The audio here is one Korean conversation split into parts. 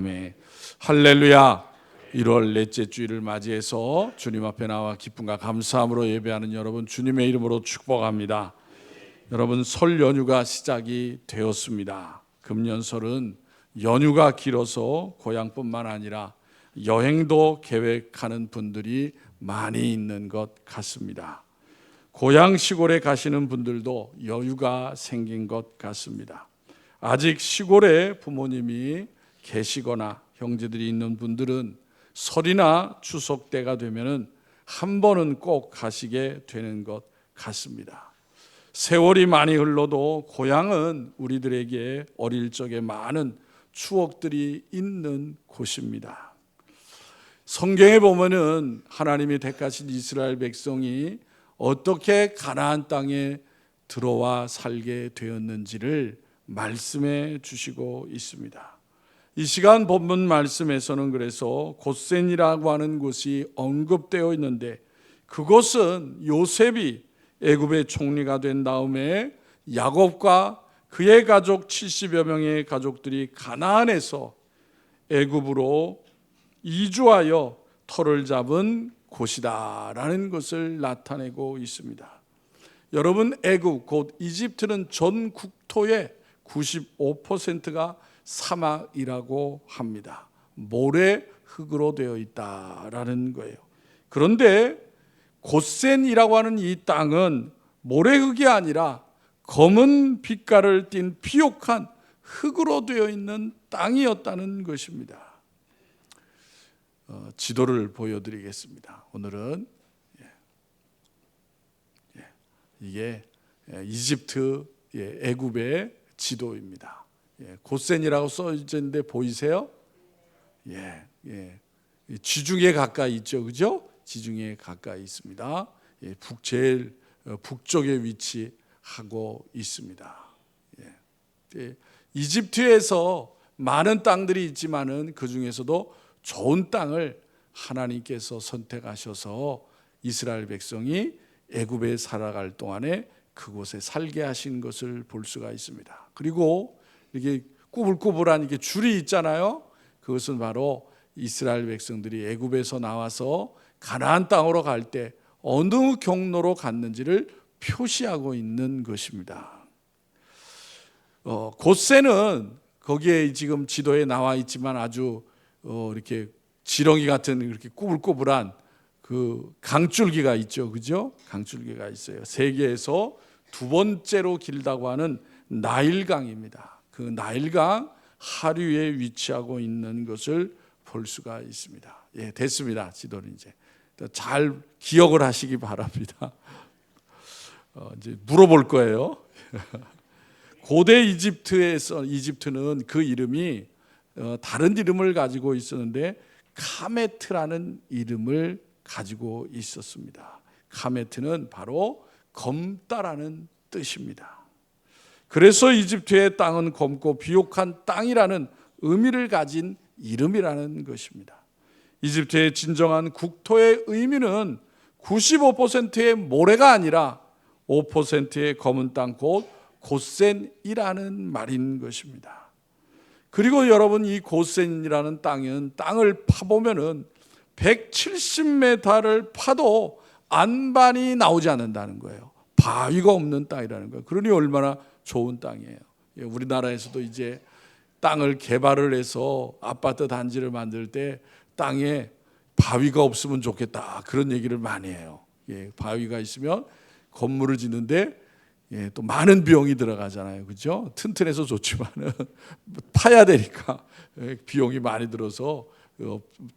네, 할렐루야. 1월 넷째 주일을 맞이해서 주님 앞에 나와 기쁨과 감사함으로 예배하는 여러분 주님의 이름으로 축복합니다. 여러분 설 연휴가 시작이 되었습니다. 금년설은 연휴가 길어서 고향뿐만 아니라 여행도 계획하는 분들이 많이 있는 것 같습니다. 고향 시골에 가시는 분들도 여유가 생긴 것 같습니다. 아직 시골에 부모님이 계시거나 형제들이 있는 분들은 설이나 추석 때가 되면은 한 번은 꼭 가시게 되는 것 같습니다. 세월이 많이 흘러도 고향은 우리들에게 어릴 적에 많은 추억들이 있는 곳입니다. 성경에 보면은 하나님이 택하신 이스라엘 백성이 어떻게 가나안 땅에 들어와 살게 되었는지를 말씀해 주시고 있습니다. 이 시간 본문 말씀에서는 그래서 고센이라고 하는 곳이 언급되어 있는데, 그곳은 요셉이 애굽의 총리가 된 다음에 야곱과 그의 가족 70여 명의 가족들이 가나안에서 애굽으로 이주하여 터를 잡은 곳이다라는 것을 나타내고 있습니다. 여러분, 애굽 곧 이집트는 전 국토의 95%가 사막이라고 합니다. 모래 흙으로 되어 있다라는 거예요. 그런데 고센이라고 하는 이 땅은 모래 흙이 아니라 검은 빛깔을 띤 비옥한 흙으로 되어 있는 땅이었다는 것입니다. 지도를 보여드리겠습니다. 오늘은 이게 이집트 애굽의 지도입니다. 고센이라고 써있는데 보이세요? 지중해 가까이 있죠, 그죠? 지중해 가까이 있습니다. 제일 북쪽에 위치하고 있습니다. 이집트에서 많은 땅들이 있지만은 그 중에서도 좋은 땅을 하나님께서 선택하셔서 이스라엘 백성이 애굽에 살아갈 동안에 그곳에 살게 하신 것을 볼 수가 있습니다. 그리고 이게 꾸불꾸불한 이게 줄이 있잖아요. 그것은 바로 이스라엘 백성들이 애굽에서 나와서 가나안 땅으로 갈 때 어느 경로로 갔는지를 표시하고 있는 것입니다. 고센은 거기에 지금 지도에 나와 있지만 아주 이렇게 지렁이 같은 이렇게 꾸불꾸불한 그 강줄기가 있죠, 그죠? 강줄기가 있어요. 세계에서 두 번째로 길다고 하는 나일강입니다. 그 나일강 하류에 위치하고 있는 것을 볼 수가 있습니다. 됐습니다. 지도는 이제 잘 기억을 하시기 바랍니다. 이제 물어볼 거예요. 고대 이집트는 그 이름이 다른 이름을 가지고 있었는데 카메트라는 이름을 가지고 있었습니다. 카메트는 바로 검다라는 뜻입니다. 그래서 이집트의 땅은 검고 비옥한 땅이라는 의미를 가진 이름이라는 것입니다. 이집트의 진정한 국토의 의미는 95%의 모래가 아니라 5%의 검은 땅 곧 고센이라는 말인 것입니다. 그리고 여러분, 이 고센이라는 땅은 땅을 파보면은 170m를 파도 안반이 나오지 않는다는 거예요. 바위가 없는 땅이라는 거예요. 그러니 얼마나 좋은 땅이에요. 우리나라에서도 이제 땅을 개발을 해서 아파트 단지를 만들 때 땅에 바위가 없으면 좋겠다, 그런 얘기를 많이 해요. 바위가 있으면 건물을 짓는데 또 많은 비용이 들어가잖아요, 그렇죠? 튼튼해서 좋지만은 파야 되니까 비용이 많이 들어서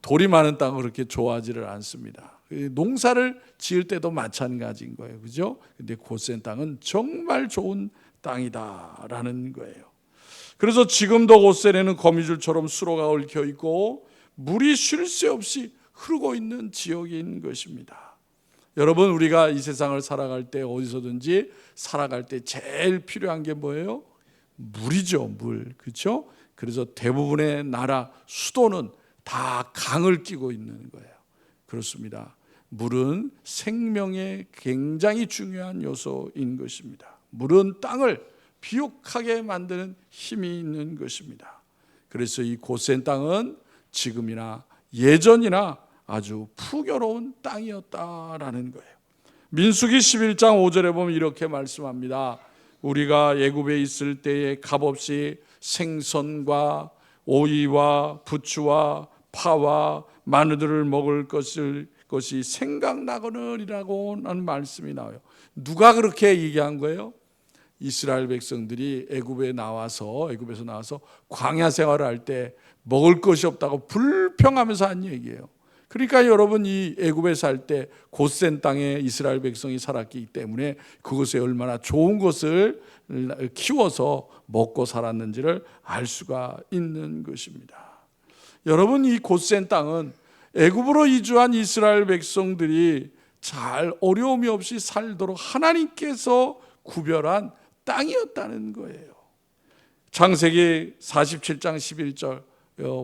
돌이 많은 땅은 그렇게 좋아하지를 않습니다. 농사를 지을 때도 마찬가지인 거예요, 그렇죠? 근데 고센 땅은 정말 좋은 땅이다라는 거예요. 그래서 지금도 고센에는 거미줄처럼 수로가 얽혀 있고 물이 쉴 새 없이 흐르고 있는 지역인 것입니다. 여러분, 우리가 이 세상을 살아갈 때 어디서든지 살아갈 때 제일 필요한 게 뭐예요? 물이죠, 물. 그렇죠? 그래서 대부분의 나라 수도는 다 강을 끼고 있는 거예요. 그렇습니다. 물은 생명의 굉장히 중요한 요소인 것입니다. 물은 땅을 비옥하게 만드는 힘이 있는 것입니다. 그래서 이 고센 땅은 지금이나 예전이나 아주 풍요로운 땅이었다라는 거예요. 민수기 11장 5절에 보면 이렇게 말씀합니다. 우리가 애굽에 있을 때에 값없이 생선과 오이와 부추와 파와 마늘들을 먹을 것이 생각나거늘이라고 하는 말씀이 나와요. 누가 그렇게 얘기한 거예요? 이스라엘 백성들이 애굽에서 나와서 광야 생활을 할 때 먹을 것이 없다고 불평하면서 한 얘기예요. 그러니까 여러분, 이 애굽에 살 때 고센 땅에 이스라엘 백성이 살았기 때문에 그것에 얼마나 좋은 것을 키워서 먹고 살았는지를 알 수가 있는 것입니다. 여러분, 이 고센 땅은 애굽으로 이주한 이스라엘 백성들이 잘 어려움이 없이 살도록 하나님께서 구별한 땅이었다는 거예요. 창세기 47장 11절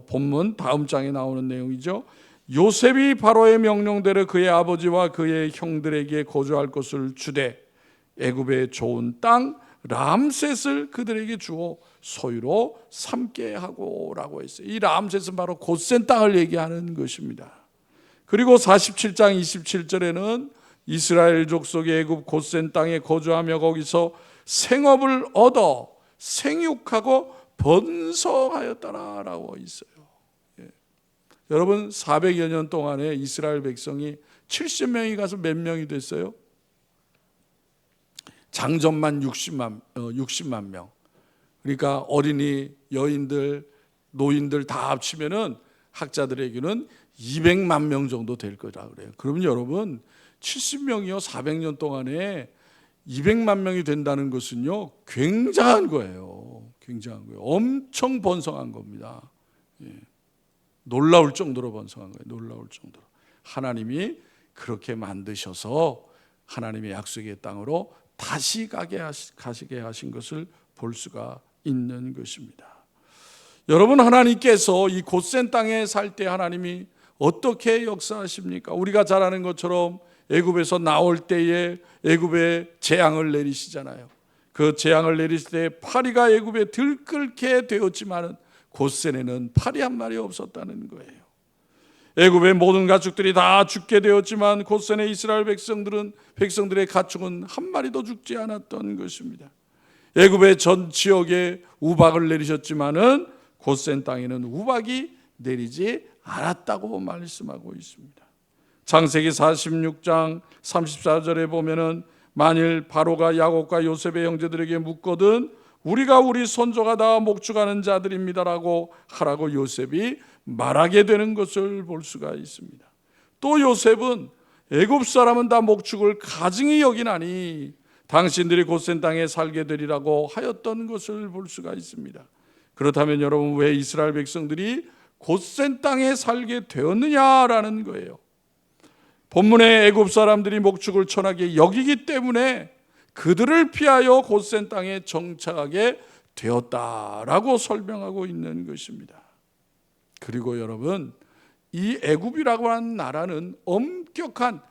본문 다음 장에 나오는 내용이죠. 요셉이 바로의 명령대로 그의 아버지와 그의 형들에게 거주할 것을 주되 애굽의 좋은 땅 람셋을 그들에게 주어 소유로 삼게 하고라고 했어요. 이 람셋은 바로 고센 땅을 얘기하는 것입니다. 그리고 47장 27절에는 이스라엘 족속이 애굽 고센 땅에 거주하며 거기서 생업을 얻어 생육하고 번성하였다라고 있어요. 여러분, 400여 년 동안에 이스라엘 백성이 70명이 가서 몇 명이 됐어요? 장정만 60만 명. 그러니까 어린이, 여인들, 노인들 다 합치면은 학자들에게는 200만 명 정도 될 거라 그래요. 그러면 여러분, 70명이요 400년 동안에 200만 명이 된다는 것은요 굉장한 거예요. 굉장한 거예요. 엄청 번성한 겁니다. 놀라울 정도로 번성한 거예요. 놀라울 정도로. 하나님이 그렇게 만드셔서 하나님의 약속의 땅으로 다시 가시게 하신 것을 볼 수가 있는 것입니다. 여러분, 하나님께서 이 고센 땅에 살 때 하나님이 어떻게 역사하십니까? 우리가 잘 아는 것처럼 애굽에서 나올 때에 애굽에 재앙을 내리시잖아요. 그 재앙을 내리실 때 파리가 애굽에 들끓게 되었지만은 고센에는 파리 한 마리 없었다는 거예요. 애굽의 모든 가축들이 다 죽게 되었지만 고센의 이스라엘 백성들의 가축은 한 마리도 죽지 않았던 것입니다. 애굽의 전 지역에 우박을 내리셨지만은 고센 땅에는 우박이 내리지 않았다고 말씀하고 있습니다. 창세기 46장 34절에 보면은 만일 바로가 야곱과 요셉의 형제들에게 묻거든 우리가 우리 손조가 다 목축하는 자들입니다라고 하라고 요셉이 말하게 되는 것을 볼 수가 있습니다. 또 요셉은 애굽 사람은 다 목축을 가증히 여기나니 당신들이 고센 땅에 살게 되리라고 하였던 것을 볼 수가 있습니다. 그렇다면 여러분, 왜 이스라엘 백성들이 고센 땅에 살게 되었느냐라는 거예요. 본문에 애굽 사람들이 목축을 천하게 여기기 때문에 그들을 피하여 고센 땅에 정착하게 되었다라고 설명하고 있는 것입니다. 그리고 여러분, 이 애굽이라고 하는 나라는 엄격한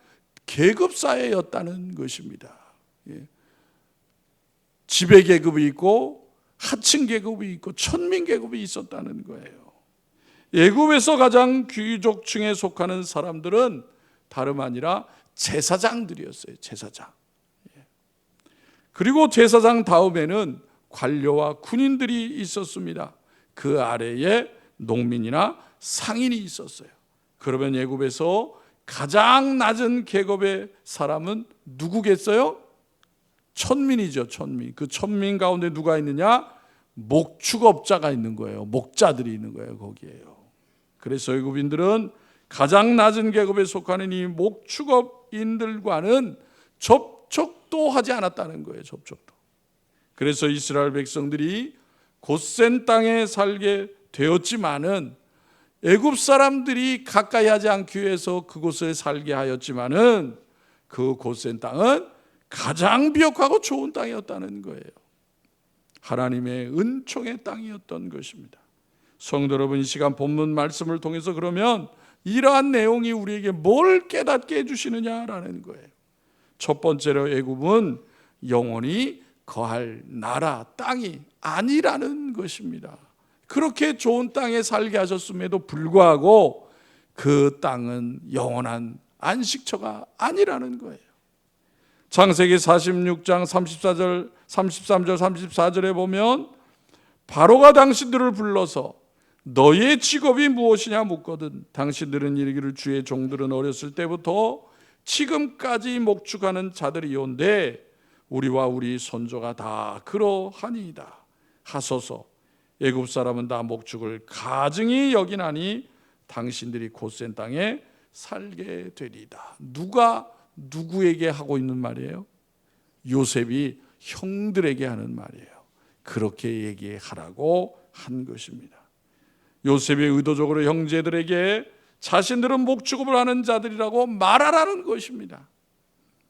계급 사회였다는 것입니다. 지배 계급이 있고 하층 계급이 있고 천민 계급이 있었다는 거예요. 애굽에서 가장 귀족층에 속하는 사람들은 다름 아니라 제사장들이었어요. 제사장. 그리고 제사장 다음에는 관료와 군인들이 있었습니다. 그 아래에 농민이나 상인이 있었어요. 그러면 애굽에서 가장 낮은 계급의 사람은 누구겠어요? 천민이죠. 천민. 그 천민 가운데 누가 있느냐? 목축업자가 있는 거예요. 목자들이 있는 거예요. 거기에요. 그래서 애굽인들은 가장 낮은 계급에 속하는 이 목축업인들과는 접촉도 하지 않았다는 거예요. 접촉도. 그래서 이스라엘 백성들이 고센 땅에 살게 되었지만은 애굽 사람들이 가까이 하지 않기 위해서 그곳에 살게 하였지만은 그 고센 땅은 가장 비옥하고 좋은 땅이었다는 거예요. 하나님의 은총의 땅이었던 것입니다. 성도 여러분, 이 시간 본문 말씀을 통해서 그러면 이러한 내용이 우리에게 뭘 깨닫게 해주시느냐라는 거예요. 첫 번째로 애굽은 영원히 거할 나라, 땅이 아니라는 것입니다. 그렇게 좋은 땅에 살게 하셨음에도 불구하고 그 땅은 영원한 안식처가 아니라는 거예요. 창세기 46장 34절, 33절, 34절에 보면 바로가 당신들을 불러서 너희의 직업이 무엇이냐 묻거든 당신들은 이르기를 주의 종들은 어렸을 때부터 지금까지 목축하는 자들이온데 우리와 우리 손조가 다 그러하니이다 하소서. 애굽 사람은 다 목축을 가증히 여기나니 당신들이 곧센 땅에 살게 되리이다. 누가 누구에게 하고 있는 말이에요? 요셉이 형들에게 하는 말이에요. 그렇게 얘기하라고 한 것입니다. 요셉이 의도적으로 형제들에게 자신들은 목축업을 하는 자들이라고 말하라는 것입니다.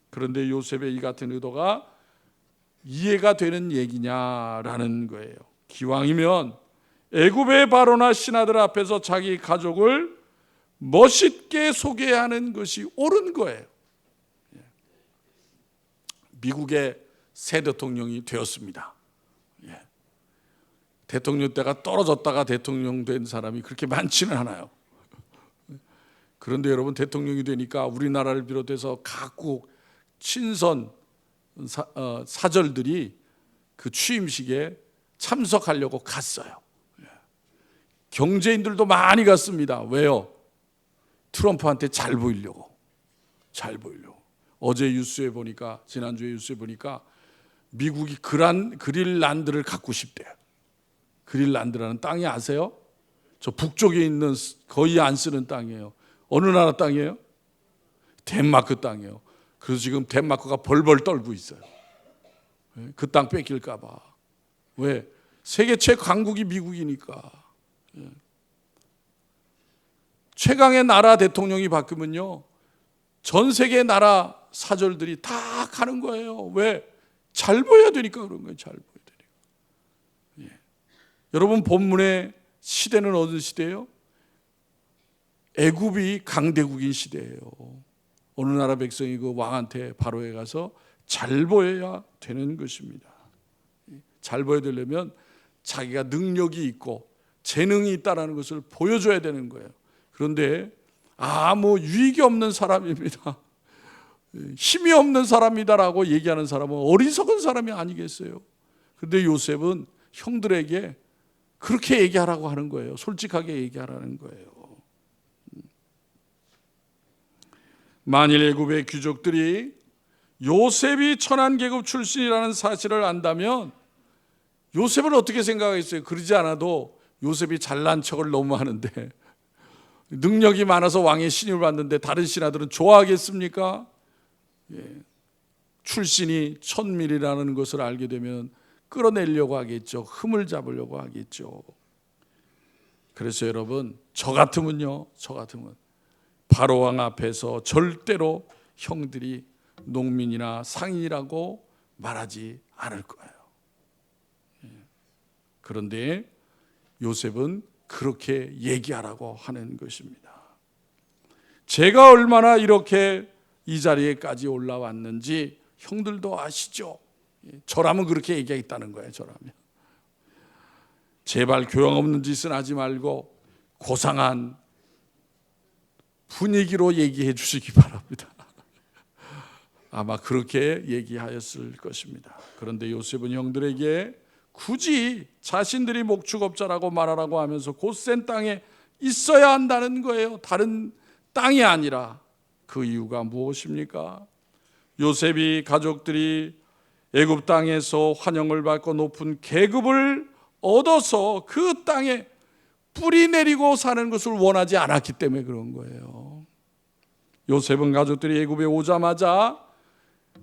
그런데 요셉의 이 같은 의도가 이해가 되는 얘기냐라는 거예요. 기왕이면 애굽의 바로나 신하들 앞에서 자기 가족을 멋있게 소개하는 것이 옳은 거예요. 미국의 새 대통령이 되었습니다. 대통령 때가 떨어졌다가 대통령 된 사람이 그렇게 많지는 않아요. 그런데 여러분, 대통령이 되니까 우리나라를 비롯해서 각국 친선 사절들이 그 취임식에 참석하려고 갔어요. 경제인들도 많이 갔습니다. 왜요? 트럼프한테 잘 보이려고. 어제 뉴스에 보니까, 지난주에 뉴스에 보니까 미국이 그린란드를 갖고 싶대요. 그린란드라는 땅이 아세요? 저 북쪽에 있는 거의 안 쓰는 땅이에요. 어느 나라 땅이에요? 덴마크 땅이에요. 그래서 지금 덴마크가 벌벌 떨고 있어요. 그 땅 뺏길까 봐. 왜? 세계 최강국이 미국이니까. 최강의 나라 대통령이 바뀌면요, 전 세계 나라 사절들이 다 가는 거예요. 왜? 잘 보여야 되니까 그런 거예요. 잘 보여야 되니까. 여러분, 본문의 시대는 어느 시대예요? 애굽이 강대국인 시대예요. 어느 나라 백성이 그 왕한테 바로에 가서 잘 보여야 되는 것입니다. 잘 보여야 되려면 자기가 능력이 있고 재능이 있다는 것을 보여줘야 되는 거예요. 그런데 아무 유익이 없는 사람입니다. 힘이 없는 사람이다라고 얘기하는 사람은 어리석은 사람이 아니겠어요? 그런데 요셉은 형들에게 그렇게 얘기하라고 하는 거예요. 솔직하게 얘기하라는 거예요. 만일 애굽의 귀족들이 요셉이 천한계급 출신이라는 사실을 안다면 요셉을 어떻게 생각하겠어요? 그러지 않아도 요셉이 잘난 척을 너무 하는데, 능력이 많아서 왕의 신임을 받는데 다른 신하들은 좋아하겠습니까? 출신이 천밀이라는 것을 알게 되면 끌어내려고 하겠죠. 흠을 잡으려고 하겠죠. 그래서 여러분, 저 같으면 바로왕 앞에서 절대로 형들이 농민이나 상인이라고 말하지 않을 거예요. 그런데 요셉은 그렇게 얘기하라고 하는 것입니다. 제가 얼마나 이렇게 이 자리에까지 올라왔는지 형들도 아시죠? 저라면 그렇게 얘기하겠다는 거예요. 저라면. 제발 교양 없는 짓은 하지 말고 고상한 분위기로 얘기해 주시기 바랍니다. 아마 그렇게 얘기하였을 것입니다. 그런데 요셉은 형들에게 굳이 자신들이 목축업자라고 말하라고 하면서 곧센 땅에 있어야 한다는 거예요. 다른 땅이 아니라. 그 이유가 무엇입니까? 요셉이 가족들이 애굽 땅에서 환영을 받고 높은 계급을 얻어서 그 땅에 뿌리 내리고 사는 것을 원하지 않았기 때문에 그런 거예요. 요셉은 가족들이 애굽에 오자마자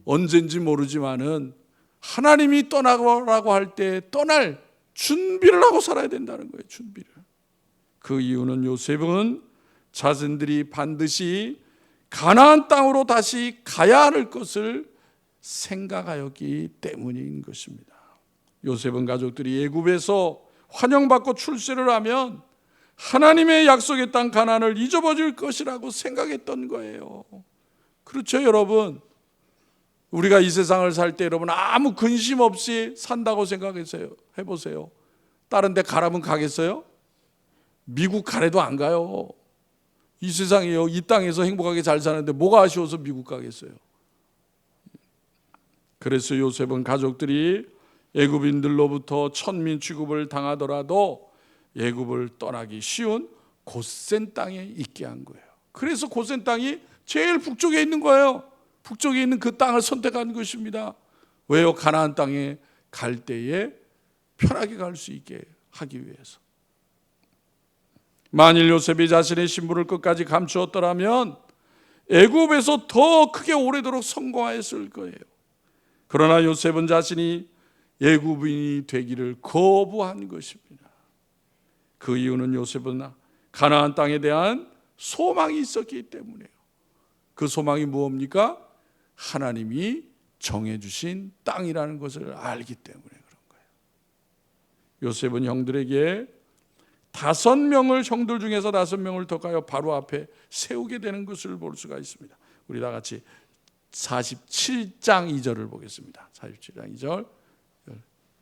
언젠지 모르지만은 하나님이 떠나라고 할 때 떠날 준비를 하고 살아야 된다는 거예요. 준비를. 그 이유는 요셉은 자신들이 반드시 가나안 땅으로 다시 가야 할 것을 생각하였기 때문인 것입니다. 요셉은 가족들이 애굽에서 환영받고 출세를 하면 하나님의 약속의 땅 가나안을 잊어버릴 것이라고 생각했던 거예요. 그렇죠, 여러분? 우리가 이 세상을 살 때 여러분 아무 근심 없이 산다고 생각해보세요. 다른 데 가라면 가겠어요? 미국 가래도 안 가요. 이 세상이요, 이 땅에서 행복하게 잘 사는데 뭐가 아쉬워서 미국 가겠어요? 그래서 요셉은 가족들이 애굽인들로부터 천민 취급을 당하더라도 애굽을 떠나기 쉬운 고센 땅에 있게 한 거예요. 그래서 고센 땅이 제일 북쪽에 있는 거예요. 북쪽에 있는 그 땅을 선택한 것입니다. 왜요? 가나안 땅에 갈 때에 편하게 갈 수 있게 하기 위해서. 만일 요셉이 자신의 신분을 끝까지 감추었더라면 애굽에서 더 크게 오래도록 성공하였을 거예요. 그러나 요셉은 자신이 애굽인이 되기를 거부한 것입니다. 그 이유는 요셉은 가나안 땅에 대한 소망이 있었기 때문이에요. 그 소망이 무엇입니까? 하나님이 정해주신 땅이라는 것을 알기 때문에 그런 거예요. 요셉은 형들에게 5명을, 형들 중에서 5명을 더 바로 앞에 세우게 되는 것을 볼 수가 있습니다. 우리 다 같이 47장 2절을 보겠습니다. 47장 2절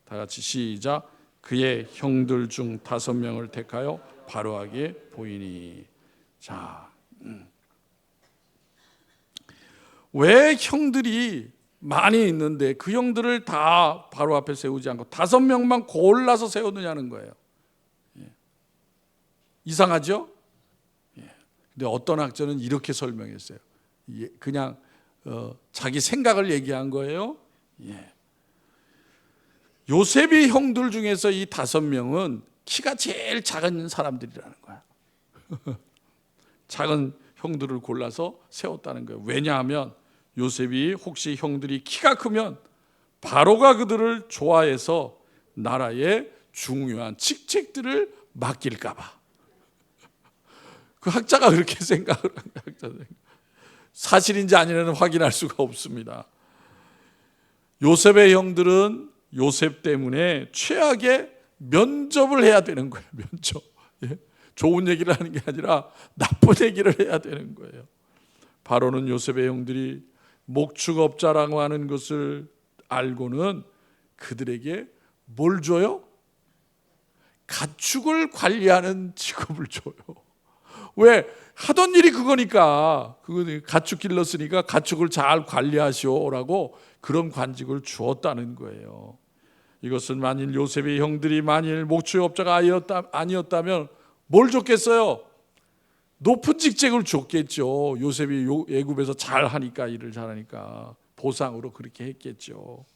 다 같이 시작. 그의 형들 중 5명을 택하여 바로에게 보이니. 자, 왜 형들이 많이 있는데 그 형들을 다 바로 앞에 세우지 않고 5명만 골라서 세우느냐는 거예요. 이상하죠? 근데 어떤 학자는 이렇게 설명했어요. 그냥 자기 생각을 얘기한 거예요. 요셉이 형들 중에서 이 5명은 키가 제일 작은 사람들이라는 거야. 작은 형들을 골라서 세웠다는 거예요. 왜냐하면 요셉이 혹시 형들이 키가 크면 바로가 그들을 좋아해서 나라의 중요한 직책들을 맡길까 봐. 그 학자가 그렇게 생각을 한 거예요. 사실인지 아니냐는 확인할 수가 없습니다. 요셉의 형들은 요셉 때문에 최악의 면접을 해야 되는 거예요. 면접. 좋은 얘기를 하는 게 아니라 나쁜 얘기를 해야 되는 거예요. 바로는 요셉의 형들이 목축업자라고 하는 것을 알고는 그들에게 뭘 줘요? 가축을 관리하는 직업을 줘요. 왜? 하던 일이 그거니까. 가축 길렀으니까 가축을 잘 관리하시오라고 그런 관직을 주었다는 거예요. 이것은 만일 요셉의 형들이 만일 목축업자가 아니었다면 뭘 줬겠어요? 높은 직책을 줬겠죠. 요셉이 애굽에서 잘하니까, 일을 잘하니까 보상으로 그렇게 했겠죠.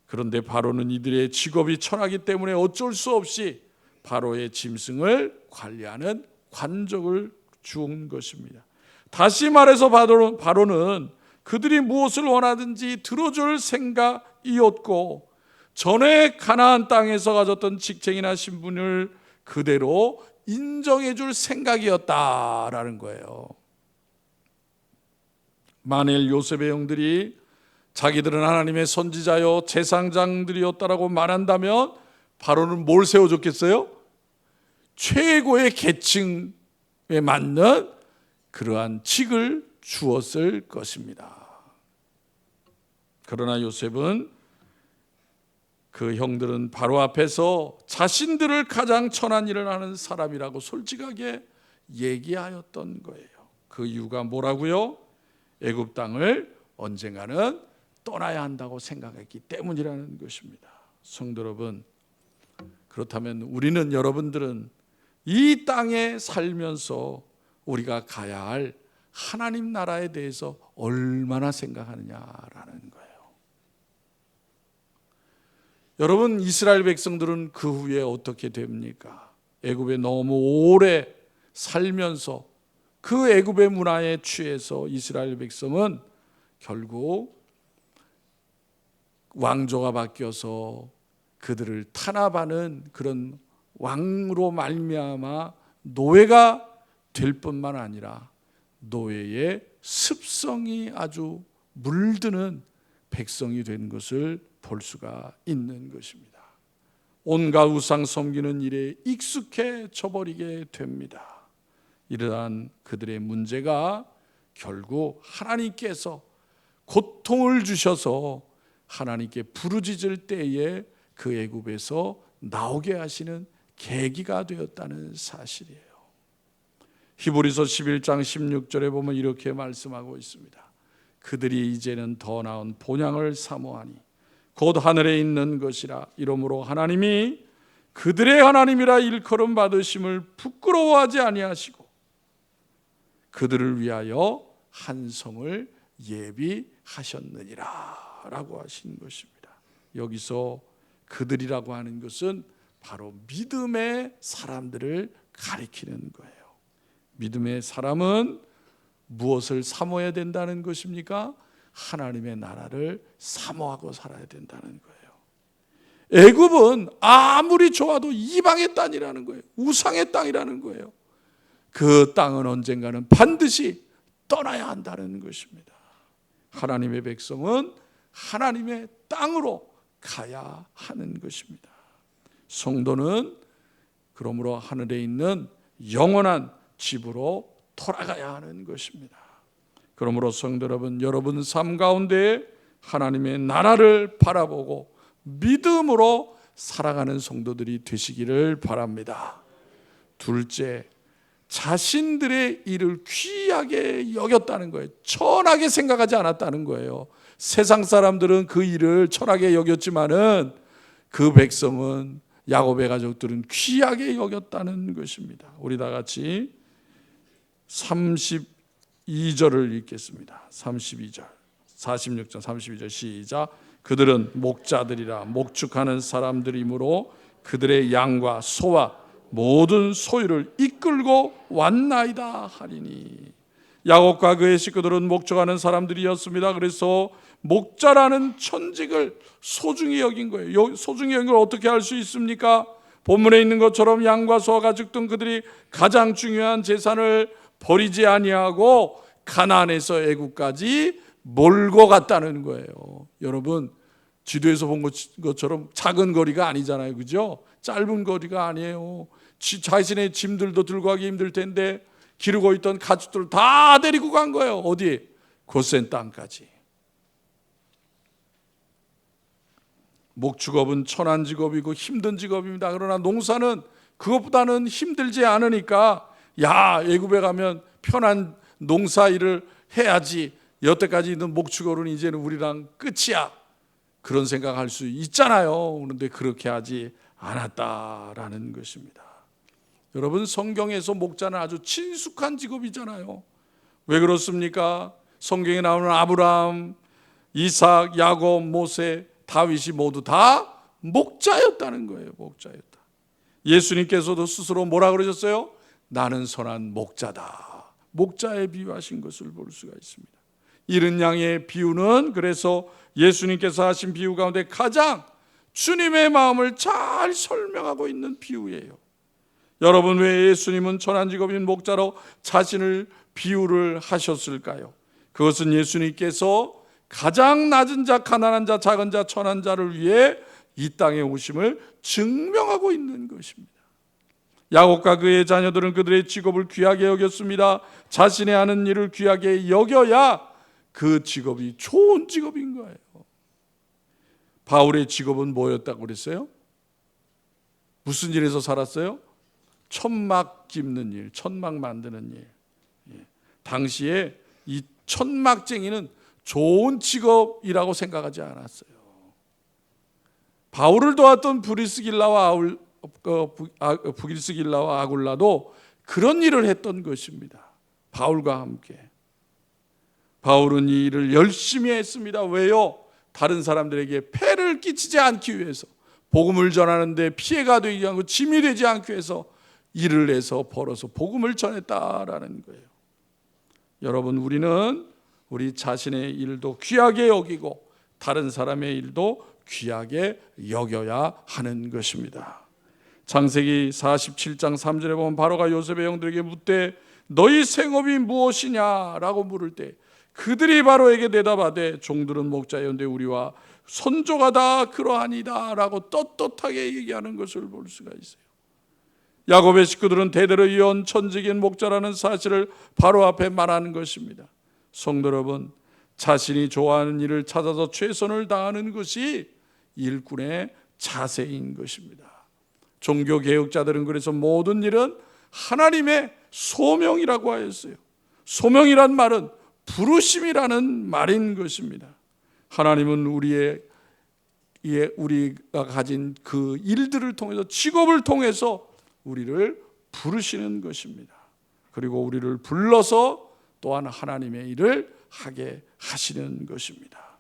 그런데 바로는 이들의 직업이 천하기 때문에 어쩔 수 없이 바로의 짐승을 관리하는 관직을 준 것입니다. 다시 말해서 바로는 그들이 무엇을 원하든지 들어줄 생각이었고 전에 가나안 땅에서 가졌던 직책이나 신분을 그대로 인정해 줄 생각이었다라는 거예요. 만일 요셉의 형들이 자기들은 하나님의 선지자요 제사장들이었다라고 말한다면 바로는 뭘 세워줬겠어요? 최고의 계층에 맞는 그러한 직을 주었을 것입니다. 그러나 요셉은 그 형들은 바로 앞에서 자신들을 가장 천한 일을 하는 사람이라고 솔직하게 얘기하였던 거예요. 그 이유가 뭐라고요? 애굽 땅을 언젠가는 떠나야 한다고 생각했기 때문이라는 것입니다. 성도 여러분, 그렇다면 우리는, 여러분들은 이 땅에 살면서 우리가 가야 할 하나님 나라에 대해서 얼마나 생각하느냐라는 거예요. 여러분, 이스라엘 백성들은 그 후에 어떻게 됩니까? 애굽에 너무 오래 살면서 그 애굽의 문화에 취해서 이스라엘 백성은 결국 왕조가 바뀌어서 그들을 탄압하는 그런 왕으로 말미암아 노예가 될 뿐만 아니라 노예의 습성이 아주 물드는 백성이 된 것을 볼 수가 있는 것입니다. 온갖 우상 섬기는 일에 익숙해져 버리게 됩니다. 이러한 그들의 문제가 결국 하나님께서 고통을 주셔서 하나님께 부르짖을 때에 그 애굽에서 나오게 하시는 계기가 되었다는 사실이에요. 히브리서 11장 16절에 보면 이렇게 말씀하고 있습니다. 그들이 이제는 더 나은 본향을 사모하니 곧 하늘에 있는 것이라. 이러므로 하나님이 그들의 하나님이라 일컬음 받으심을 부끄러워하지 아니하시고 그들을 위하여 한 성을 예비하셨느니라 라고 하신 것입니다. 여기서 그들이라고 하는 것은 바로 믿음의 사람들을 가리키는 거예요. 믿음의 사람은 무엇을 사모해야 된다는 것입니까? 하나님의 나라를 사모하고 살아야 된다는 거예요. 애굽은 아무리 좋아도 이방의 땅이라는 거예요. 우상의 땅이라는 거예요. 그 땅은 언젠가는 반드시 떠나야 한다는 것입니다. 하나님의 백성은 하나님의 땅으로 가야 하는 것입니다. 성도는 그러므로 하늘에 있는 영원한 집으로 돌아가야 하는 것입니다. 그러므로 성도 여러분, 여러분 삶 가운데 하나님의 나라를 바라보고 믿음으로 살아가는 성도들이 되시기를 바랍니다. 둘째, 자신들의 일을 귀하게 여겼다는 거예요. 천하게 생각하지 않았다는 거예요. 세상 사람들은 그 일을 천하게 여겼지만은 그 백성은, 야곱의 가족들은 귀하게 여겼다는 것입니다. 우리 다 같이 32절을 읽겠습니다. 32절, 46절, 32절 시작. 그들은 목자들이라 목축하는 사람들이므로 그들의 양과 소와 모든 소유를 이끌고 왔나이다 하리니. 야곱과 그의 식구들은 목축하는 사람들이었습니다. 그래서 목자라는 천직을 소중히 여긴 거예요. 소중히 여긴 걸 어떻게 알 수 있습니까? 본문에 있는 것처럼 양과 소와 가축 등 그들이 가장 중요한 재산을 버리지 아니하고 가나안에서 애굽까지 몰고 갔다는 거예요. 여러분, 지도에서 본 것처럼 작은 거리가 아니잖아요. 그죠? 짧은 거리가 아니에요. 자신의 짐들도 들고 가기 힘들 텐데 기르고 있던 가축들을 다 데리고 간 거예요. 어디? 고센 땅까지. 목축업은 천한 직업이고 힘든 직업입니다. 그러나 농사는 그것보다는 힘들지 않으니까 야, 애굽에 가면 편한 농사 일을 해야지. 여태까지 있는 목축업은 이제는 우리랑 끝이야. 그런 생각할 수 있잖아요. 그런데 그렇게 하지 않았다라는 것입니다. 여러분, 성경에서 목자는 아주 친숙한 직업이잖아요. 왜 그렇습니까? 성경에 나오는 아브라함, 이삭, 야곱, 모세, 다윗이 모두 다 목자였다는 거예요. 목자였다. 예수님께서도 스스로 뭐라 그러셨어요? 나는 선한 목자다. 목자에 비유하신 것을 볼 수가 있습니다. 이른 양의 비유는 그래서 예수님께서 하신 비유 가운데 가장 주님의 마음을 잘 설명하고 있는 비유예요. 여러분, 왜 예수님은 천한 직업인 목자로 자신을 비유를 하셨을까요? 그것은 예수님께서 가장 낮은 자, 가난한 자, 작은 자, 천한 자를 위해 이 땅에 오심을 증명하고 있는 것입니다. 야곱과 그의 자녀들은 그들의 직업을 귀하게 여겼습니다. 자신의 하는 일을 귀하게 여겨야 그 직업이 좋은 직업인 거예요. 바울의 직업은 뭐였다고 그랬어요? 무슨 일에서 살았어요? 천막 깁는 일, 천막 만드는 일. 당시에 이 천막쟁이는 좋은 직업이라고 생각하지 않았어요. 바울을 도왔던 브리스길라와 아굴라도 그런 일을 했던 것입니다. 바울과 함께. 바울은 이 일을 열심히 했습니다. 왜요? 다른 사람들에게 폐를 끼치지 않기 위해서, 복음을 전하는데 피해가 되지 않고 짐이 되지 않기 위해서 일을 해서 벌어서 복음을 전했다라는 거예요. 여러분, 우리는 우리 자신의 일도 귀하게 여기고 다른 사람의 일도 귀하게 여겨야 하는 것입니다. 창세기 47장 3절에 보면 바로가 요셉의 형들에게 묻되 너희 생업이 무엇이냐라고 물을 때 그들이 바로에게 대답하되 종들은 목자였는데 우리와 선조가 다 그러하니이다 라고 떳떳하게 얘기하는 것을 볼 수가 있어요. 야곱의 식구들은 대대로 이어온 천직인 목자라는 사실을 바로 앞에 말하는 것입니다. 성도 여러분, 자신이 좋아하는 일을 찾아서 최선을 다하는 것이 일꾼의 자세인 것입니다. 종교개혁자들은 그래서 모든 일은 하나님의 소명이라고 하였어요. 소명이란 말은 부르심이라는 말인 것입니다. 하나님은 우리가 가진 그 일들을 통해서, 직업을 통해서 우리를 부르시는 것입니다. 그리고 우리를 불러서 또한 하나님의 일을 하게 하시는 것입니다.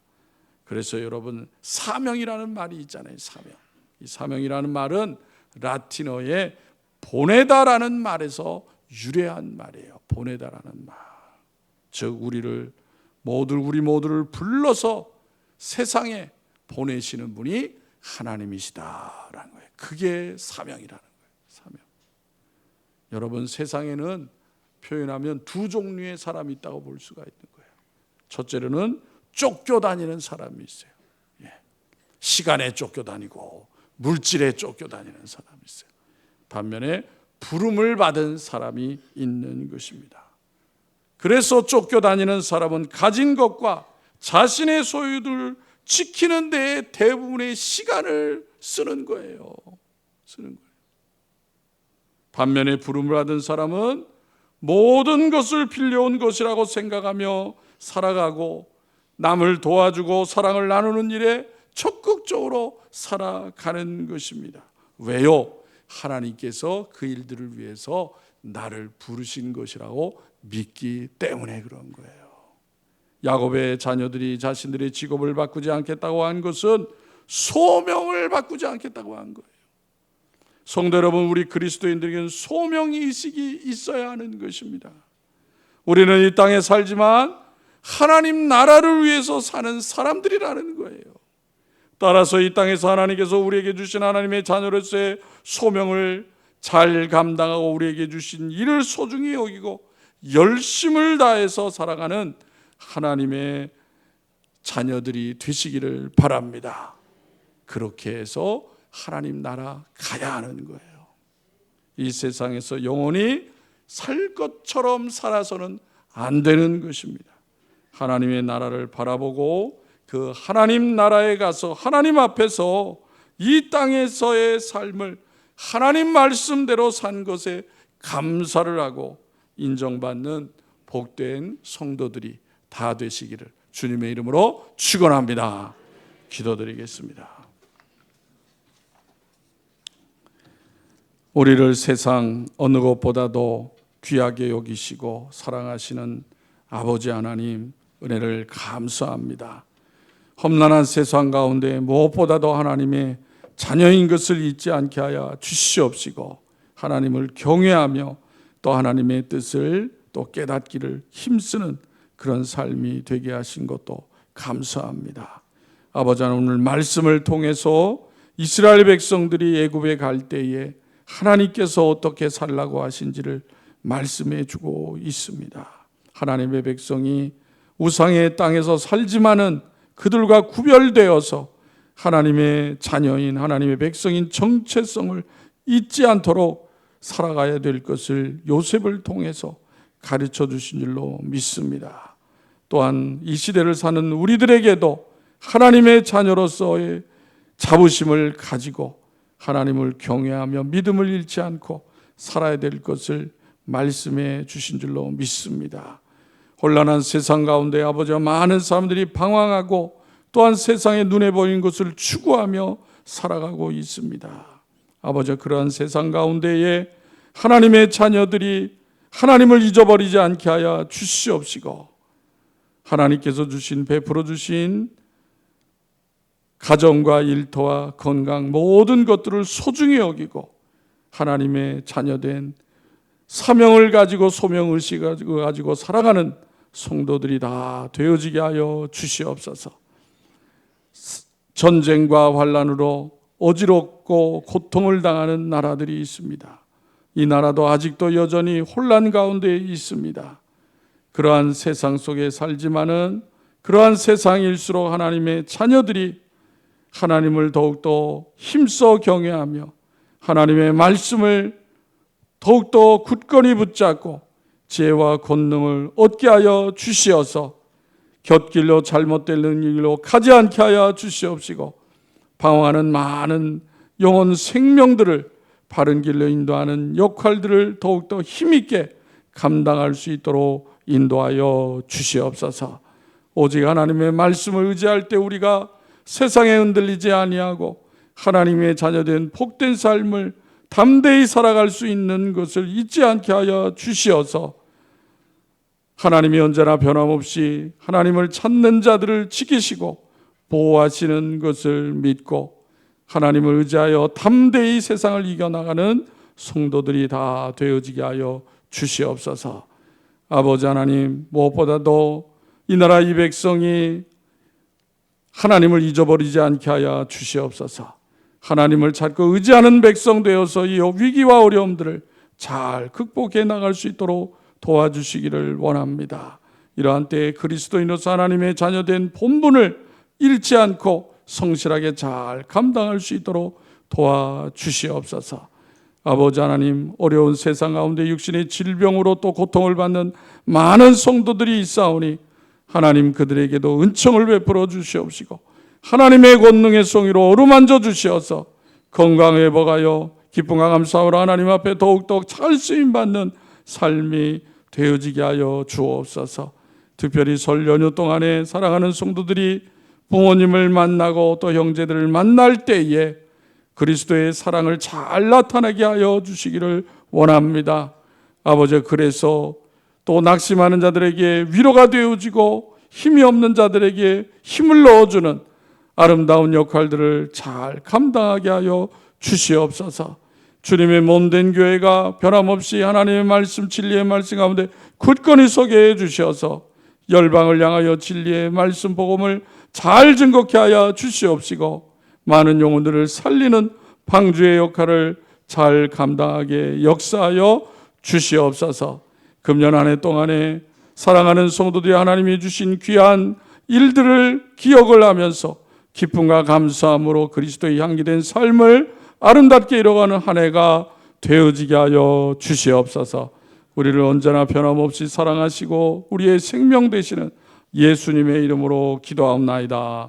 그래서 여러분, 사명이라는 말이 있잖아요. 사명. 이 사명이라는 말은 라틴어의 보내다라는 말에서 유래한 말이에요. 보내다라는 말. 즉 우리 모두를 불러서 세상에 보내시는 분이 하나님이시다라는 거예요. 그게 사명이라는 거예요. 사명. 여러분, 세상에는 표현하면 두 종류의 사람이 있다고 볼 수가 있는 거예요. 첫째로는 쫓겨다니는 사람이 있어요. 시간에 쫓겨다니고 물질에 쫓겨다니는 사람이 있어요. 반면에 부름을 받은 사람이 있는 것입니다. 그래서 쫓겨다니는 사람은 가진 것과 자신의 소유를 지키는 데에 대부분의 시간을 쓰는 거예요. 반면에 부름을 받은 사람은 모든 것을 빌려온 것이라고 생각하며 살아가고 남을 도와주고 사랑을 나누는 일에 적극적으로 살아가는 것입니다. 왜요? 하나님께서 그 일들을 위해서 나를 부르신 것이라고 믿기 때문에 그런 거예요. 야곱의 자녀들이 자신들의 직업을 바꾸지 않겠다고 한 것은 소명을 바꾸지 않겠다고 한 거예요. 성도 여러분, 우리 그리스도인들에게는 소명의식이 있어야 하는 것입니다. 우리는 이 땅에 살지만 하나님 나라를 위해서 사는 사람들이라는 거예요. 따라서 이 땅에서 하나님께서 우리에게 주신 하나님의 자녀로서의 소명을 잘 감당하고 우리에게 주신 일을 소중히 여기고 열심을 다해서 살아가는 하나님의 자녀들이 되시기를 바랍니다. 그렇게 해서 하나님 나라 가야 하는 거예요. 이 세상에서 영원히 살 것처럼 살아서는 안 되는 것입니다. 하나님의 나라를 바라보고 그 하나님 나라에 가서 하나님 앞에서 이 땅에서의 삶을 하나님 말씀대로 산 것에 감사를 하고 인정받는 복된 성도들이 다 되시기를 주님의 이름으로 축원합니다. 기도드리겠습니다. 우리를 세상 어느 것보다도 귀하게 여기시고 사랑하시는 아버지 하나님, 은혜를 감사합니다. 험난한 세상 가운데 무엇보다도 하나님의 자녀인 것을 잊지 않게 하여 주시옵시고 하나님을 경외하며 또 하나님의 뜻을 또 깨닫기를 힘쓰는 그런 삶이 되게 하신 것도 감사합니다. 아버지 하나님, 오늘 말씀을 통해서 이스라엘 백성들이 애굽에 갈 때에 하나님께서 어떻게 살라고 하신지를 말씀해 주고 있습니다. 하나님의 백성이 우상의 땅에서 살지만은 그들과 구별되어서 하나님의 자녀인 하나님의 백성인 정체성을 잊지 않도록 살아가야 될 것을 요셉을 통해서 가르쳐 주신 줄로 믿습니다. 또한 이 시대를 사는 우리들에게도 하나님의 자녀로서의 자부심을 가지고 하나님을 경외하며 믿음을 잃지 않고 살아야 될 것을 말씀해 주신 줄로 믿습니다. 혼란한 세상 가운데 아버지와 많은 사람들이 방황하고 또한 세상에 눈에 보이는 것을 추구하며 살아가고 있습니다. 아버지, 그러한 세상 가운데에 하나님의 자녀들이 하나님을 잊어버리지 않게 하여 주시옵시고 하나님께서 주신 베풀어 주신 가정과 일터와 건강 모든 것들을 소중히 여기고 하나님의 자녀된 사명을 가지고 소명의식을 가지고 살아가는 성도들이 다 되어지게 하여 주시옵소서. 전쟁과 환난으로 어지럽고 고통을 당하는 나라들이 있습니다. 이 나라도 아직도 여전히 혼란 가운데 있습니다. 그러한 세상 속에 살지만은 그러한 세상일수록 하나님의 자녀들이 하나님을 더욱더 힘써 경외하며 하나님의 말씀을 더욱더 굳건히 붙잡고 지혜와 권능을 얻게 하여 주시어서 곁길로 잘못되는 길로 가지 않게 하여 주시옵시고 방황하는 많은 영혼 생명들을 바른 길로 인도하는 역할들을 더욱더 힘있게 감당할 수 있도록 인도하여 주시옵소서. 오직 하나님의 말씀을 의지할 때 우리가 세상에 흔들리지 아니하고 하나님의 자녀된 복된 삶을 담대히 살아갈 수 있는 것을 잊지 않게 하여 주시어서 하나님이 언제나 변함없이 하나님을 찾는 자들을 지키시고 보호하시는 것을 믿고 하나님을 의지하여 담대히 세상을 이겨나가는 성도들이 다 되어지게 하여 주시옵소서. 아버지 하나님, 무엇보다도 이 나라 이 백성이 하나님을 잊어버리지 않게 하여 주시옵소서. 하나님을 찾고 의지하는 백성 되어서 이 위기와 어려움들을 잘 극복해 나갈 수 있도록 도와주시기를 원합니다. 이러한 때에 그리스도인으로서 하나님의 자녀된 본분을 잃지 않고 성실하게 잘 감당할 수 있도록 도와주시옵소서. 아버지 하나님, 어려운 세상 가운데 육신의 질병으로 또 고통을 받는 많은 성도들이 있사오니 하나님 그들에게도 은총을 베풀어 주시옵시고 하나님의 권능의 송이로 어루만져 주시어서 건강 회복하여 기쁨과 감사로 하나님 앞에 더욱더 잘 쓰임받는 삶이 되어지게 하여 주옵소서. 특별히 설 연휴 동안에 사랑하는 성도들이 부모님을 만나고 또 형제들을 만날 때에 그리스도의 사랑을 잘 나타나게 하여 주시기를 원합니다. 아버지, 그래서 또 낙심하는 자들에게 위로가 되어지고 힘이 없는 자들에게 힘을 넣어주는 아름다운 역할들을 잘 감당하게 하여 주시옵소서. 주님의 몸된 교회가 변함없이 하나님의 말씀, 진리의 말씀 가운데 굳건히 서게 해 주셔서 열방을 향하여 진리의 말씀 복음을 잘 증거케 하여 주시옵시고 많은 영혼들을 살리는 방주의 역할을 잘 감당하게 역사하여 주시옵소서. 금년 한 해 동안에 사랑하는 성도들이 하나님이 주신 귀한 일들을 기억을 하면서 기쁨과 감사함으로 그리스도의 향기된 삶을 아름답게 이뤄가는 한 해가 되어지게 하여 주시옵소서. 우리를 언제나 변함없이 사랑하시고 우리의 생명 되시는 예수님의 이름으로 기도하옵나이다.